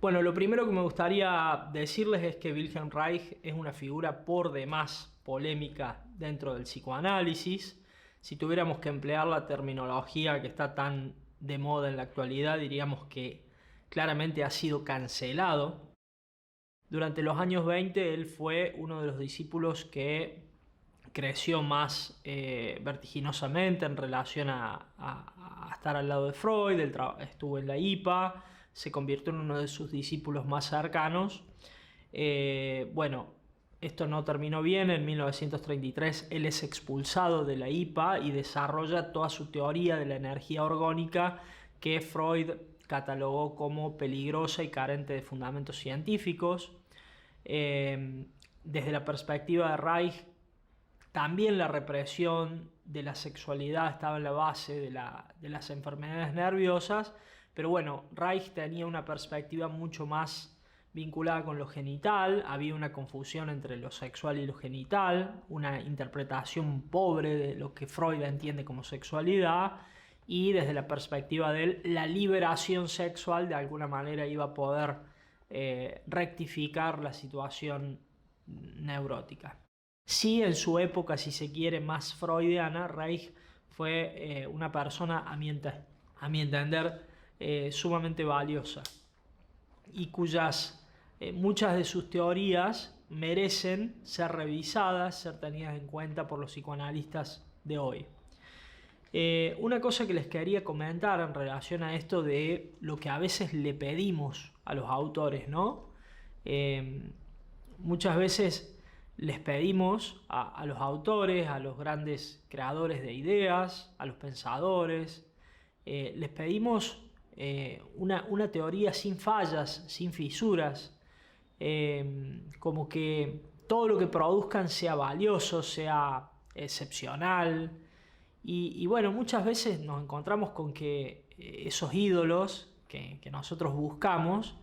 Bueno, lo primero que me gustaría decirles es que Wilhelm Reich es una figura por demás polémica dentro del psicoanálisis. Si tuviéramos que emplear la terminología que está tan de moda en la actualidad, diríamos que claramente ha sido cancelado. Durante los años 20 él fue uno de los discípulos que creció más vertiginosamente en relación a estar al lado de Freud. Él estuvo en la IPA, se convirtió en uno de sus discípulos más cercanos. Bueno, esto no terminó bien. En 1933 él es expulsado de la IPA y desarrolla toda su teoría de la energía orgónica que Freud catalogó como peligrosa y carente de fundamentos científicos. Desde la perspectiva de Reich, también la represión de la sexualidad estaba en la base de las enfermedades nerviosas, pero bueno, Reich tenía una perspectiva mucho más vinculada con lo genital. Había una confusión entre lo sexual y lo genital, una interpretación pobre de lo que Freud entiende como sexualidad, y desde la perspectiva de él, la liberación sexual de alguna manera iba a poder rectificar la situación neurótica. Sí, en su época, si se quiere, más freudiana, Reich fue una persona, a mi entender, sumamente valiosa y cuyas muchas de sus teorías merecen ser revisadas, ser tenidas en cuenta por los psicoanalistas de hoy. Una cosa que les quería comentar en relación a esto de lo que a veces le pedimos a los autores, ¿no? Muchas veces les pedimos a los autores, a los grandes creadores de ideas, a los pensadores, les pedimos una teoría sin fallas, sin fisuras, como que todo lo que produzcan sea valioso, sea excepcional. Y bueno, muchas veces nos encontramos con que esos ídolos que nosotros buscamos,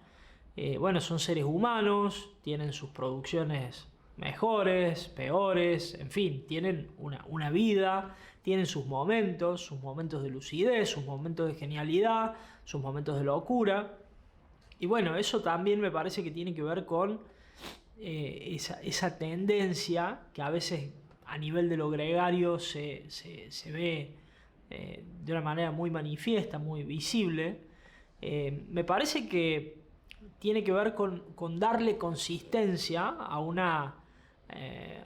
bueno, son seres humanos, tienen sus producciones mejores, peores, en fin, tienen una vida, tienen sus momentos de lucidez, sus momentos de genialidad, sus momentos de locura. Y bueno, eso también me parece que tiene que ver con esa tendencia que a veces a nivel de lo gregario se ve de una manera muy manifiesta, muy visible. Me parece que tiene que ver con darle consistencia a una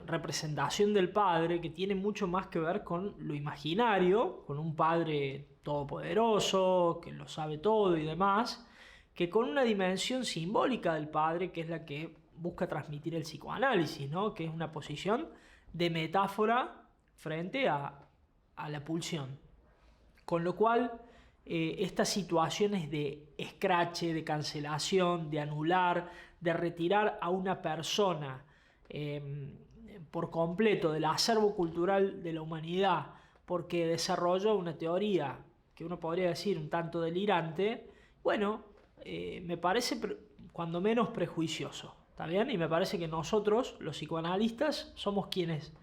representación del padre que tiene mucho más que ver con lo imaginario, con un padre todopoderoso, que lo sabe todo y demás, que con una dimensión simbólica del padre, que es la que busca transmitir el psicoanálisis, ¿no? Que es una posición de metáfora frente a la pulsión. Con lo cual, estas situaciones de escrache, de cancelación, de anular, de retirar a una persona por completo del acervo cultural de la humanidad porque desarrolló una teoría que uno podría decir un tanto delirante, bueno, me parece cuando menos prejuicioso, ¿está bien? Y me parece que nosotros, los psicoanalistas, somos quienes,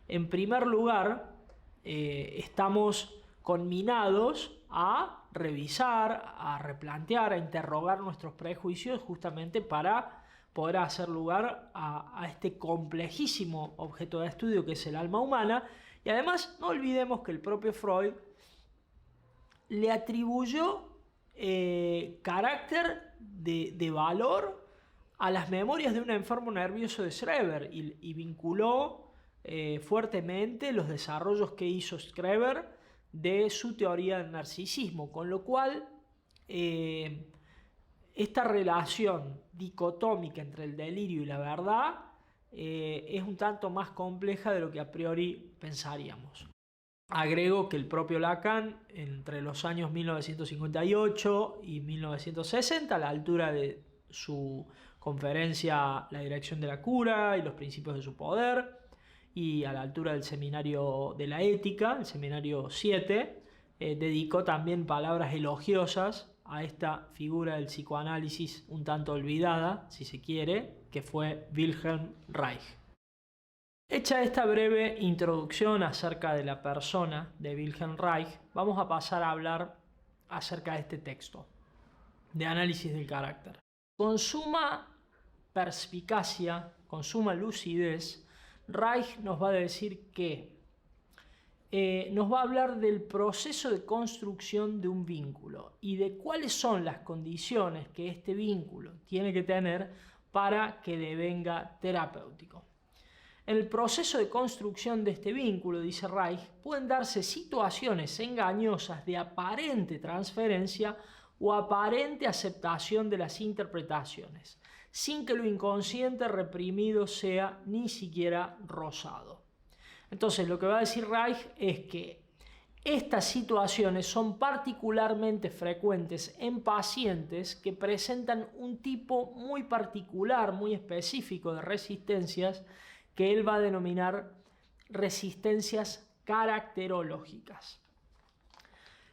en primer lugar, estamos conminados a revisar, a replantear, a interrogar nuestros prejuicios justamente para poder hacer lugar a este complejísimo objeto de estudio que es el alma humana. Y además no olvidemos que el propio Freud le atribuyó carácter de valor a las memorias de un enfermo nervioso de Schreber y vinculó fuertemente los desarrollos que hizo Schreber de su teoría del narcisismo, con lo cual esta relación dicotómica entre el delirio y la verdad es un tanto más compleja de lo que a priori pensaríamos. Agrego que el propio Lacan, entre los años 1958 y 1960, a la altura de su conferencia La dirección de la cura y los principios de su poder, y a la altura del seminario de la ética, el seminario 7, dedicó también palabras elogiosas a esta figura del psicoanálisis un tanto olvidada, si se quiere, que fue Wilhelm Reich. Hecha esta breve introducción acerca de la persona de Wilhelm Reich, vamos a pasar a hablar acerca de este texto, de análisis del carácter. Con suma perspicacia, con suma lucidez, Reich nos va a decir que nos va a hablar del proceso de construcción de un vínculo y de cuáles son las condiciones que este vínculo tiene que tener para que devenga terapéutico. En el proceso de construcción de este vínculo, dice Reich, pueden darse situaciones engañosas de aparente transferencia o aparente aceptación de las interpretaciones, sin que lo inconsciente reprimido sea ni siquiera rozado. Entonces, lo que va a decir Reich es que estas situaciones son particularmente frecuentes en pacientes que presentan un tipo muy particular, muy específico de resistencias que él va a denominar resistencias caracterológicas.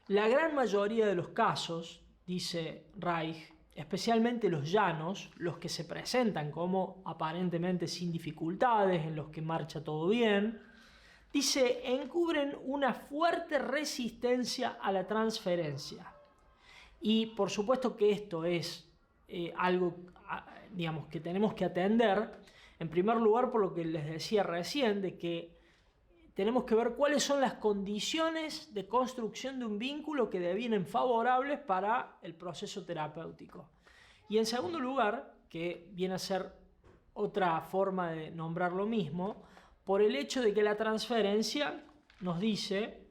La gran mayoría de los casos, dice Reich, especialmente los llanos, los que se presentan como aparentemente sin dificultades, en los que marcha todo bien, dice, encubren una fuerte resistencia a la transferencia. Y por supuesto que esto es algo, digamos, que tenemos que atender, en primer lugar por lo que les decía recién, de que tenemos que ver cuáles son las condiciones de construcción de un vínculo que devienen favorables para el proceso terapéutico. Y en segundo lugar, que viene a ser otra forma de nombrar lo mismo, por el hecho de que la transferencia, nos dice,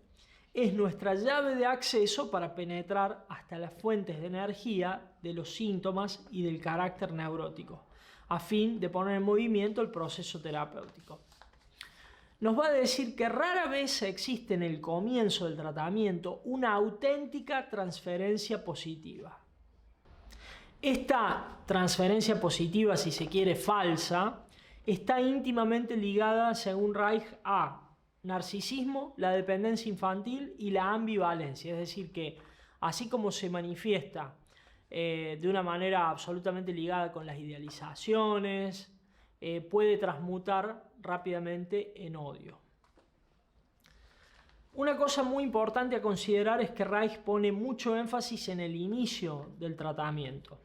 es nuestra llave de acceso para penetrar hasta las fuentes de energía de los síntomas y del carácter neurótico, a fin de poner en movimiento el proceso terapéutico. Nos va a decir que rara vez existe en el comienzo del tratamiento una auténtica transferencia positiva. Esta transferencia positiva, si se quiere falsa, está íntimamente ligada, según Reich, a narcisismo, la dependencia infantil y la ambivalencia. Es decir, que así como se manifiesta de una manera absolutamente ligada con las idealizaciones, puede transmutar rápidamente en odio. Una cosa muy importante a considerar es que Reich pone mucho énfasis en el inicio del tratamiento.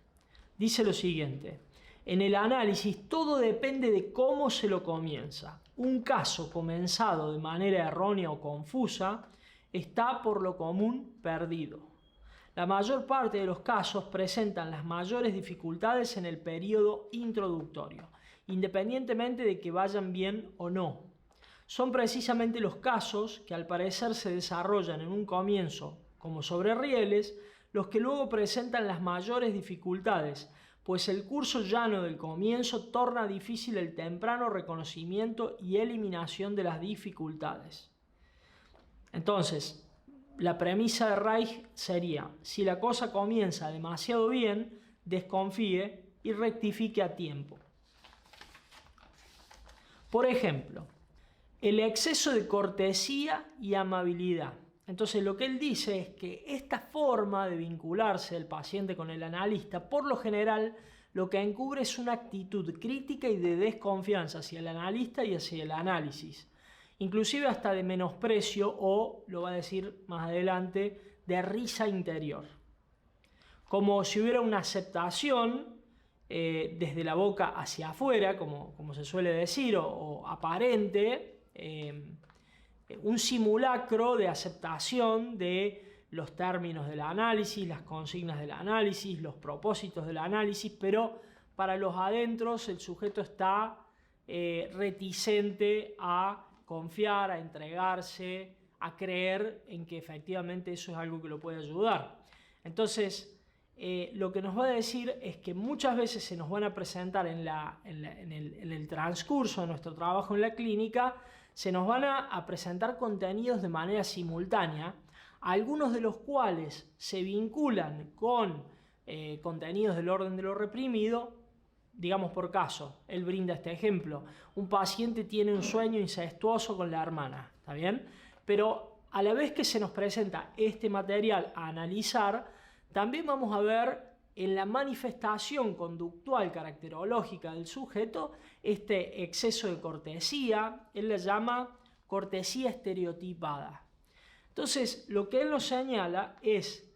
Dice lo siguiente: en el análisis todo depende de cómo se lo comienza. Un caso comenzado de manera errónea o confusa está por lo común perdido. La mayor parte de los casos presentan las mayores dificultades en el periodo introductorio, independientemente de que vayan bien o no. Son precisamente los casos que al parecer se desarrollan en un comienzo como sobre rieles los que luego presentan las mayores dificultades, pues el curso llano del comienzo torna difícil el temprano reconocimiento y eliminación de las dificultades. Entonces, la premisa de Reich sería: si la cosa comienza demasiado bien, desconfíe y rectifique a tiempo. Por ejemplo, el exceso de cortesía y amabilidad. Entonces, lo que él dice es que esta forma de vincularse del paciente con el analista, por lo general, lo que encubre es una actitud crítica y de desconfianza hacia el analista y hacia el análisis, inclusive hasta de menosprecio o, lo va a decir más adelante, de risa interior. Como si hubiera una aceptación desde la boca hacia afuera, como se suele decir, o aparente, un simulacro de aceptación de los términos del análisis, las consignas del análisis, los propósitos del análisis, pero para los adentros el sujeto está reticente a confiar, a entregarse, a creer en que efectivamente eso es algo que lo puede ayudar. Entonces, lo que nos va a decir es que muchas veces se nos van a presentar en el transcurso de nuestro trabajo en la clínica, se nos van a presentar contenidos de manera simultánea, algunos de los cuales se vinculan con contenidos del orden de lo reprimido. Digamos por caso, él brinda este ejemplo: un paciente tiene un sueño incestuoso con la hermana, ¿está bien? Pero a la vez que se nos presenta este material a analizar, también vamos a ver en la manifestación conductual caracterológica del sujeto este exceso de cortesía. Él la llama cortesía estereotipada. Entonces, lo que él nos señala es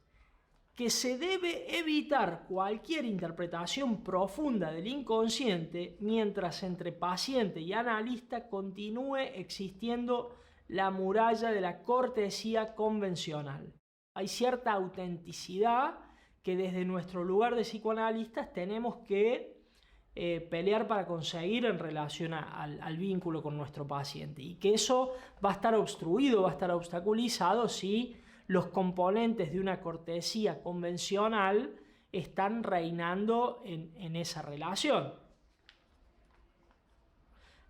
que se debe evitar cualquier interpretación profunda del inconsciente mientras entre paciente y analista continúe existiendo la muralla de la cortesía convencional. Hay cierta autenticidad que desde nuestro lugar de psicoanalistas tenemos que pelear para conseguir en relación al vínculo con nuestro paciente, y que eso va a estar obstruido, va a estar obstaculizado si los componentes de una cortesía convencional están reinando en esa relación.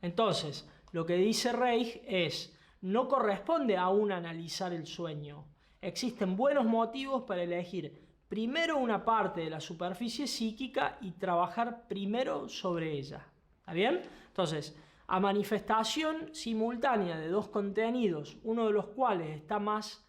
Entonces, lo que dice Reich es: no corresponde aún analizar el sueño. Existen buenos motivos para elegir primero una parte de la superficie psíquica y trabajar primero sobre ella. ¿Está bien? Entonces, a manifestación simultánea de dos contenidos, uno de los cuales está más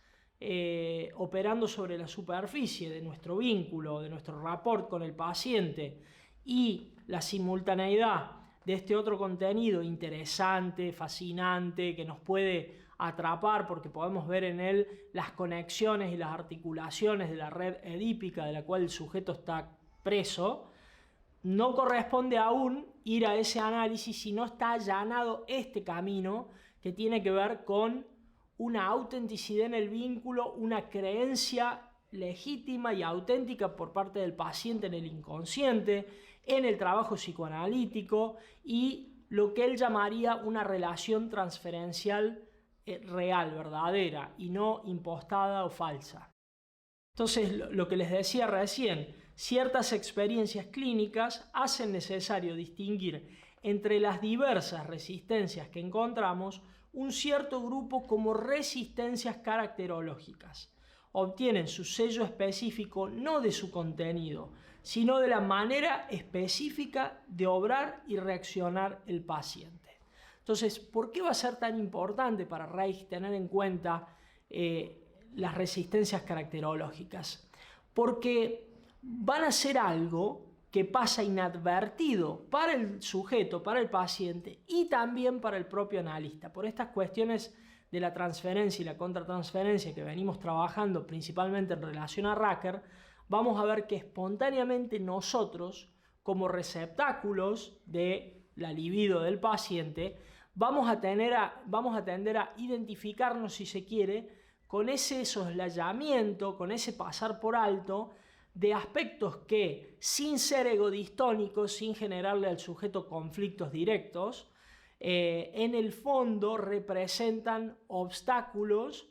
operando sobre la superficie de nuestro vínculo, de nuestro rapport con el paciente, y la simultaneidad de este otro contenido interesante, fascinante, que nos puede atrapar porque podemos ver en él las conexiones y las articulaciones de la red edípica de la cual el sujeto está preso, no corresponde aún ir a ese análisis si no está allanado este camino que tiene que ver con una autenticidad en el vínculo, una creencia legítima y auténtica por parte del paciente en el inconsciente, en el trabajo psicoanalítico, y lo que él llamaría una relación transferencial real, verdadera, y no impostada o falsa. Entonces, lo que les decía recién, ciertas experiencias clínicas hacen necesario distinguir entre las diversas resistencias que encontramos un cierto grupo como resistencias caracterológicas. Obtienen su sello específico no de su contenido, sino de la manera específica de obrar y reaccionar el paciente. Entonces, ¿por qué va a ser tan importante para Reich tener en cuenta las resistencias caracterológicas? Porque van a ser algo que pasa inadvertido para el sujeto, para el paciente y también para el propio analista. Por estas cuestiones de la transferencia y la contratransferencia que venimos trabajando principalmente en relación a Racker, vamos a ver que espontáneamente nosotros, como receptáculos de la libido del paciente, vamos a tender a identificarnos, si se quiere, con ese soslayamiento, con ese pasar por alto de aspectos que, sin ser egodistónicos, sin generarle al sujeto conflictos directos, en el fondo representan obstáculos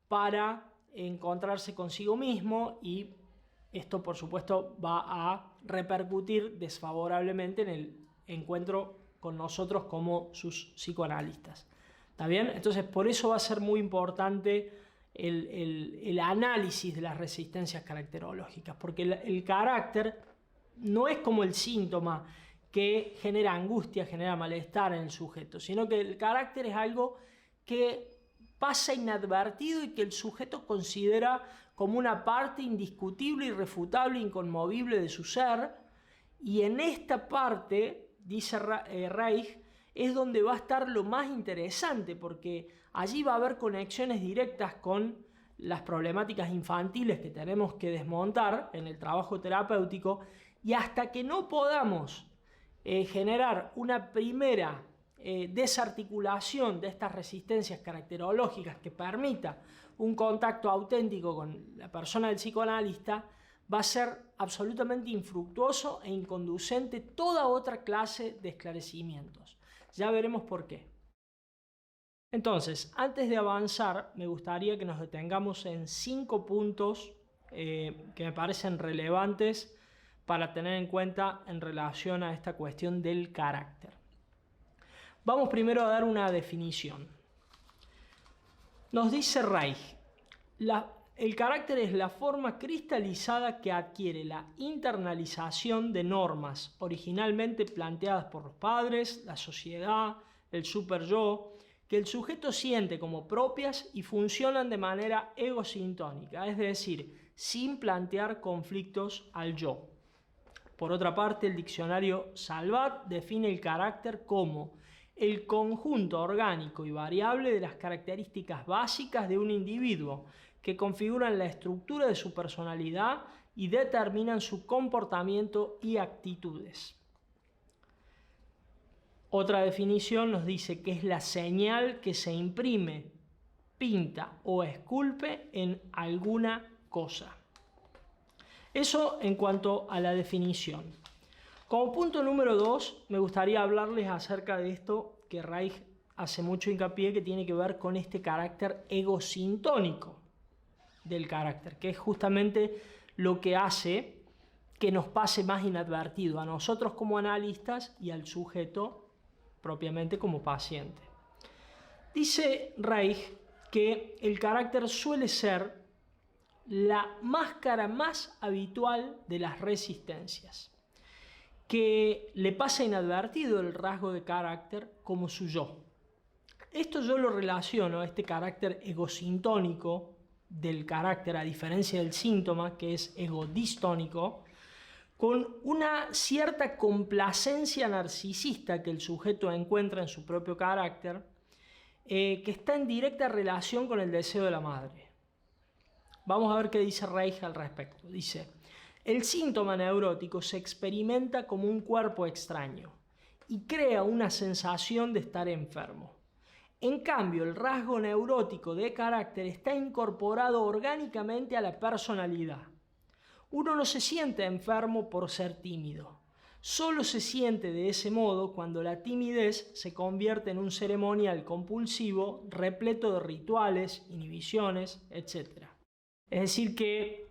para encontrarse consigo mismo, y esto por supuesto va a repercutir desfavorablemente en el encuentro con nosotros como sus psicoanalistas. ¿Está bien? Entonces, por eso va a ser muy importante el análisis de las resistencias caracterológicas, porque el carácter no es como el síntoma que genera angustia, genera malestar en el sujeto, sino que el carácter es algo que pasa inadvertido y que el sujeto considera como una parte indiscutible, irrefutable, inconmovible de su ser, y en esta parte, dice Reich, es donde va a estar lo más interesante, porque allí va a haber conexiones directas con las problemáticas infantiles que tenemos que desmontar en el trabajo terapéutico, y hasta que no podamos generar una primera desarticulación de estas resistencias caracterológicas que permita un contacto auténtico con la persona del psicoanalista, va a ser absolutamente infructuoso e inconducente toda otra clase de esclarecimientos. Ya veremos por qué. Entonces, antes de avanzar, me gustaría que nos detengamos en 5 puntos que me parecen relevantes para tener en cuenta en relación a esta cuestión del carácter. Vamos primero a dar una definición. Nos dice Reich, el carácter es la forma cristalizada que adquiere la internalización de normas originalmente planteadas por los padres, la sociedad, el superyo, que el sujeto siente como propias y funcionan de manera egosintónica, es decir, sin plantear conflictos al yo. Por otra parte, el diccionario Salvat define el carácter como el conjunto orgánico y variable de las características básicas de un individuo que configuran la estructura de su personalidad y determinan su comportamiento y actitudes. Otra definición nos dice que es la señal que se imprime, pinta o esculpe en alguna cosa. Eso en cuanto a la definición. Como punto número 2, me gustaría hablarles acerca de esto que Reich hace mucho hincapié, que tiene que ver con este carácter egosintónico del carácter, que es justamente lo que hace que nos pase más inadvertido a nosotros como analistas y al sujeto propiamente como paciente. Dice Reich que el carácter suele ser la máscara más habitual de las resistencias, que le pasa inadvertido el rasgo de carácter como su yo. Esto yo lo relaciono a este carácter egosintónico del carácter, a diferencia del síntoma que es egodistónico, con una cierta complacencia narcisista que el sujeto encuentra en su propio carácter, que está en directa relación con el deseo de la madre. Vamos a ver qué dice Reich al respecto. Dice: el síntoma neurótico se experimenta como un cuerpo extraño y crea una sensación de estar enfermo. En cambio, el rasgo neurótico de carácter está incorporado orgánicamente a la personalidad. Uno no se siente enfermo por ser tímido. Solo se siente de ese modo cuando la timidez se convierte en un ceremonial compulsivo repleto de rituales, inhibiciones, etc. Es decir, que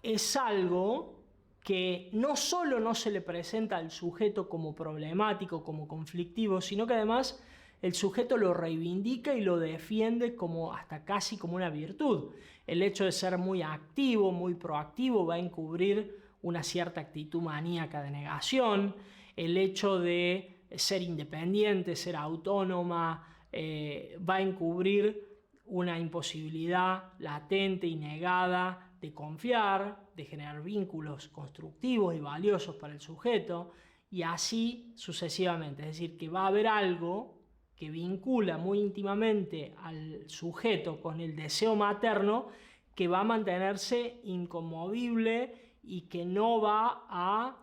es algo que no solo no se le presenta al sujeto como problemático, como conflictivo, sino que además el sujeto lo reivindica y lo defiende como hasta casi como una virtud. El hecho de ser muy activo, muy proactivo, va a encubrir una cierta actitud maníaca de negación. El hecho de ser independiente, ser autónoma, va a encubrir una imposibilidad latente y negada de confiar, de generar vínculos constructivos y valiosos para el sujeto, y así sucesivamente. Es decir, que va a haber algo que vincula muy íntimamente al sujeto con el deseo materno, que va a mantenerse inconmovible y que no va a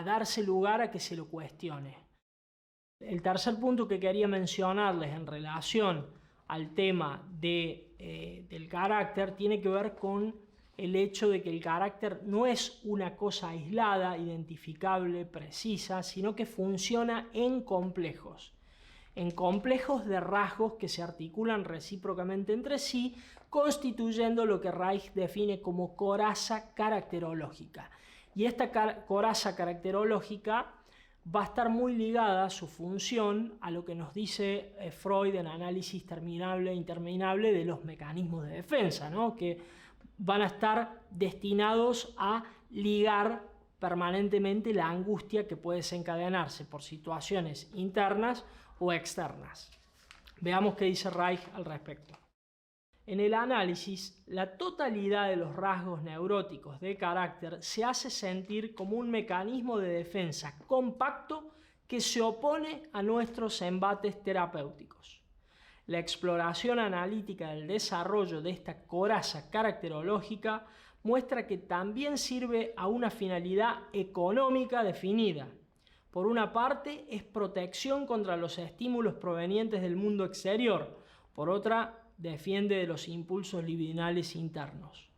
darse lugar a que se lo cuestione. El tercer punto que quería mencionarles en relación al tema del carácter tiene que ver con el hecho de que el carácter no es una cosa aislada, identificable, precisa, sino que funciona en complejos de rasgos que se articulan recíprocamente entre sí, constituyendo lo que Reich define como coraza caracterológica. Y esta coraza caracterológica va a estar muy ligada a su función a lo que nos dice Freud en análisis terminable e interminable de los mecanismos de defensa, ¿no? Que van a estar destinados a ligar permanentemente la angustia que puede desencadenarse por situaciones internas o externas. Veamos qué dice Reich al respecto. En el análisis, la totalidad de los rasgos neuróticos de carácter se hace sentir como un mecanismo de defensa compacto que se opone a nuestros embates terapéuticos. La exploración analítica del desarrollo de esta coraza caracterológica muestra que también sirve a una finalidad económica definida. Por una parte, es protección contra los estímulos provenientes del mundo exterior. Por otra, defiende de los impulsos libidinales internos.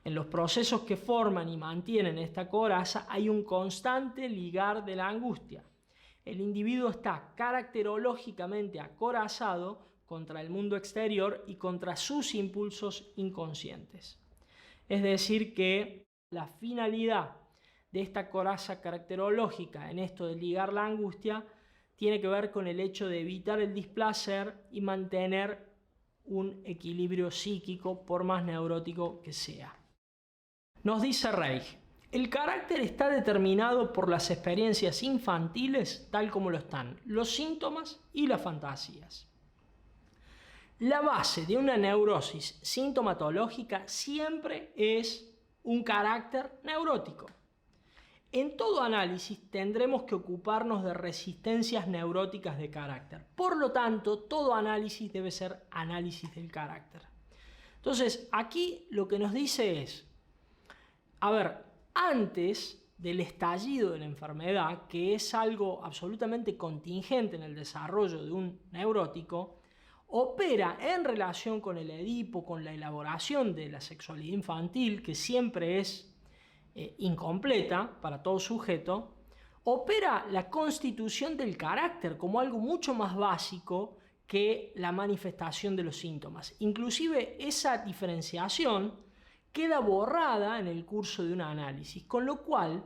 En los procesos que forman y mantienen esta coraza hay un constante ligar de la angustia. El individuo está caracterológicamente acorazado contra el mundo exterior y contra sus impulsos inconscientes. Es decir, que la finalidad de esta coraza caracterológica en esto de ligar la angustia tiene que ver con el hecho de evitar el displacer y mantener un equilibrio psíquico, por más neurótico que sea. Nos dice Reich: el carácter está determinado por las experiencias infantiles tal como lo están los síntomas y las fantasías. La base de una neurosis sintomatológica siempre es un carácter neurótico. En todo análisis tendremos que ocuparnos de resistencias neuróticas de carácter. Por lo tanto, todo análisis debe ser análisis del carácter. Entonces, aquí lo que nos dice es, a ver, antes del estallido de la enfermedad, que es algo absolutamente contingente en el desarrollo de un neurótico, opera en relación con el Edipo, con la elaboración de la sexualidad infantil, que siempre es incompleta para todo sujeto, opera la constitución del carácter como algo mucho más básico que la manifestación de los síntomas. Inclusive esa diferenciación queda borrada en el curso de un análisis, con lo cual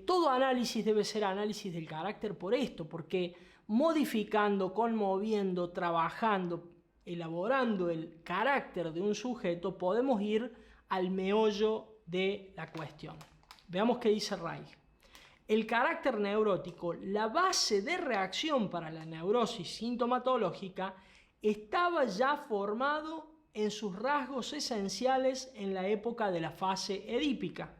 todo análisis debe ser análisis del carácter por esto, porque modificando, conmoviendo, trabajando, elaborando el carácter de un sujeto, podemos ir al meollo de la cuestión. Veamos qué dice Reich. El carácter neurótico, la base de reacción para la neurosis sintomatológica, estaba ya formado en sus rasgos esenciales en la época de la fase edípica.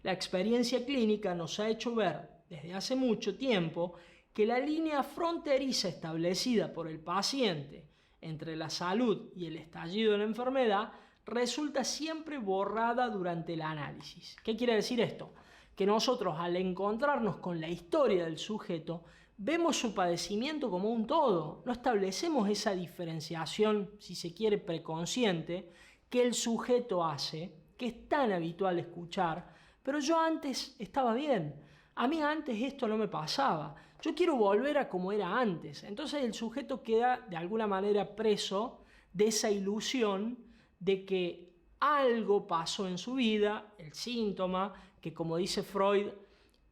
La experiencia clínica nos ha hecho ver desde hace mucho tiempo que la línea fronteriza establecida por el paciente entre la salud y el estallido de la enfermedad resulta siempre borrada durante el análisis. ¿Qué quiere decir esto? Que nosotros, al encontrarnos con la historia del sujeto, vemos su padecimiento como un todo. No establecemos esa diferenciación, si se quiere, preconsciente, que el sujeto hace, que es tan habitual escuchar, pero yo antes estaba bien. A mí antes esto no me pasaba. Yo quiero volver a como era antes. Entonces el sujeto queda de alguna manera preso de esa ilusión de que algo pasó en su vida, el síntoma, que como dice Freud,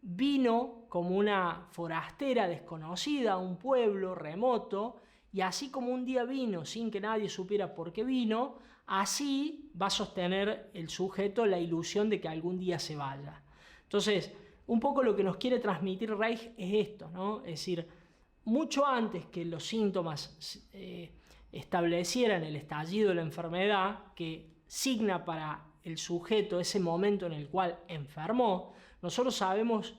vino como una forastera desconocida a un pueblo remoto, y así como un día vino sin que nadie supiera por qué vino, así va a sostener el sujeto la ilusión de que algún día se vaya. Entonces, un poco lo que nos quiere transmitir Reich es esto, ¿no? Es decir, mucho antes que los síntomas establecieran el estallido de la enfermedad, que signa para el sujeto ese momento en el cual enfermó, nosotros sabemos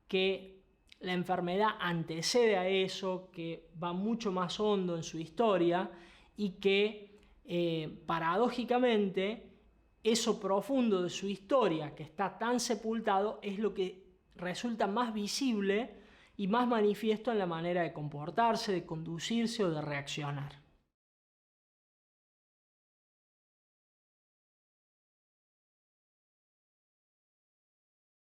que la enfermedad antecede a eso, que va mucho más hondo en su historia y que paradójicamente eso profundo de su historia que está tan sepultado es lo que resulta más visible y más manifiesto en la manera de comportarse, de conducirse o de reaccionar.